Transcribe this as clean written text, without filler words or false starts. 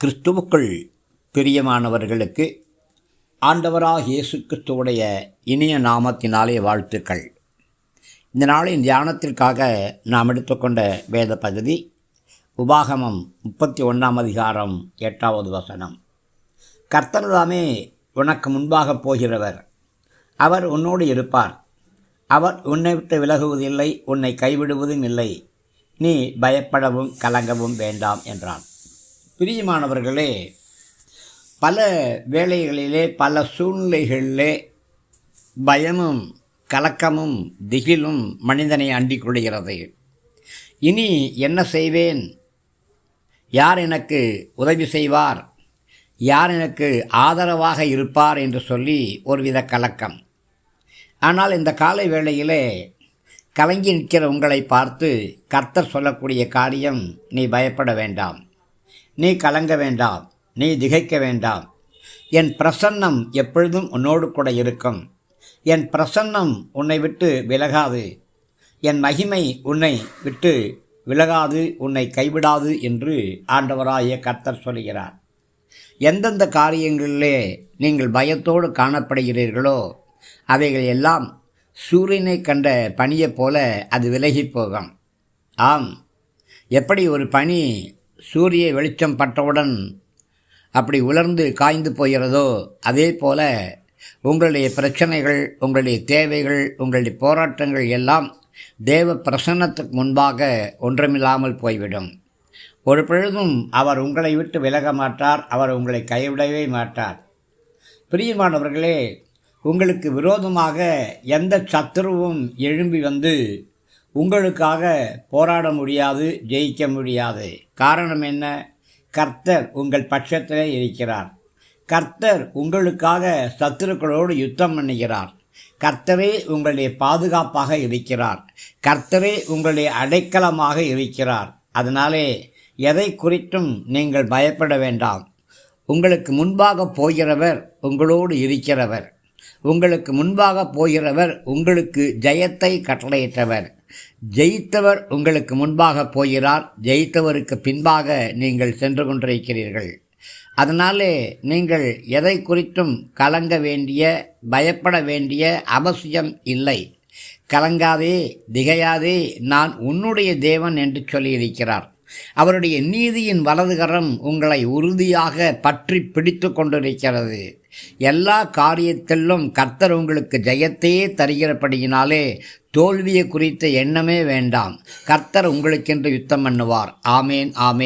கிறிஸ்துவுக்குள் பிரியமானவர்களுக்கு ஆண்டவராக இயேசு கிறிஸ்துவுடைய இனிய நாமத்தினாலே வாழ்த்துக்கள். இந்த நாளின் தியானத்திற்காக நாம் எடுத்துக்கொண்ட வேத பகுதி உபாகமம் 31 அதிகாரம் 8வது வசனம். கர்த்தர்தாமே உனக்கு முன்பாக போகிறவர், அவர் உன்னோடு இருப்பார், அவர் உன்னை விட்டு விலகுவதில்லை, உன்னை கைவிடுவதும் இல்லை, நீ பயப்படவும் கலங்கவும் வேண்டாம் என்றான். பிரியமானவர்களே, பல வேளைகளிலே பல சூழ்நிலைகளிலே பயமும் கலக்கமும் திகிலும் மனிதனை அண்டிக் கொள்கிறது. இனி என்ன செய்வேன், யார் எனக்கு உதவி செய்வார், யார் எனக்கு ஆதரவாக இருப்பார் என்று சொல்லி ஒருவித கலக்கம். ஆனால் இந்த காலை வேளையிலே கலங்கி நிற்கிற உங்களை பார்த்து கர்த்தர் சொல்லக்கூடிய காரியம், நீ பயப்பட வேண்டாம், நீ கலங்க வேண்டாம், நீ திகைக்க வேண்டாம். என் பிரசன்னம் எப்பொழுதும் உன்னோடு கூட இருக்கும், என் பிரசன்னம் உன்னை விட்டு விலகாது, என் மகிமை உன்னை விட்டு விலகாது, உன்னை கைவிடாது என்று ஆண்டவராகிய கர்த்தர் சொல்கிறார். எந்தெந்த காரியங்களிலே நீங்கள் பயத்தோடு காணப்படுகிறீர்களோ அவைகள் எல்லாம் சூரியனை கண்ட பனியைப் போல அது விலகி போகும். ஆம், எப்படி ஒரு பனி சூரிய வெளிச்சம் பட்டவுடன் அப்படி உலர்ந்து காய்ந்து போகிறதோ, அதே போல உங்களுடைய பிரச்சனைகள், உங்களுடைய தேவைகள், உங்களுடைய போராட்டங்கள் எல்லாம் தேவ பிரசன்னத்துக்கு முன்பாக ஒன்றுமில்லாமல் போய்விடும். ஒரு பொழுதும் அவர் உங்களை விட்டு விலக மாட்டார், அவர் உங்களை கைவிடவே மாட்டார். பிரியமானவர்களே, உங்களுக்கு விரோதமாக எந்த சத்துருவும் எழும்பி வந்து உங்களுக்காக போராட முடியாது, ஜெயிக்க முடியாது. காரணம் என்ன? கர்த்தர் உங்கள் பட்சத்திலே இருக்கிறார். கர்த்தர் உங்களுக்காக சத்துருக்களோடு யுத்தம் பண்ணுகிறார். கர்த்தரே உங்களுடைய பாதுகாப்பாக இருக்கிறார். கர்த்தரே உங்களுடைய அடைக்கலமாக இருக்கிறார். அதனாலே எதை குறித்தும் நீங்கள் பயப்பட வேண்டாம். உங்களுக்கு முன்பாக போகிறவர் உங்களோடு இருக்கிறவர். உங்களுக்கு முன்பாக போகிறவர் உங்களுக்கு ஜெயத்தை கட்டளையிட்டவர். ஜெயித்தவர் உங்களுக்கு முன்பாக போகிறார். ஜெயித்தவருக்கு பின்பாக நீங்கள் சென்று கொண்டிருக்கிறீர்கள். அதனாலே நீங்கள் எதை குறித்தும் கலங்க வேண்டிய, பயப்பட வேண்டிய அவசியம் இல்லை. கலங்காதே, திகையாதே, நான் உன்னுடைய தேவன் என்று சொல்லியிருக்கிறார். அவருடைய நீதியின் வலதுகரம் உங்களை உறுதியாக பற்றி பிடித்து கொண்டிருக்கிறது. எல்லா காரியத்திலும் கர்த்தர் உங்களுக்கு ஜெயத்தையே தருகிறபடியினாலே தோல்வியை குறித்த எண்ணமே வேண்டாம். கர்த்தர் உங்களுக்கென்று யுத்தம் பண்ணுவார். ஆமேன், ஆமேன்.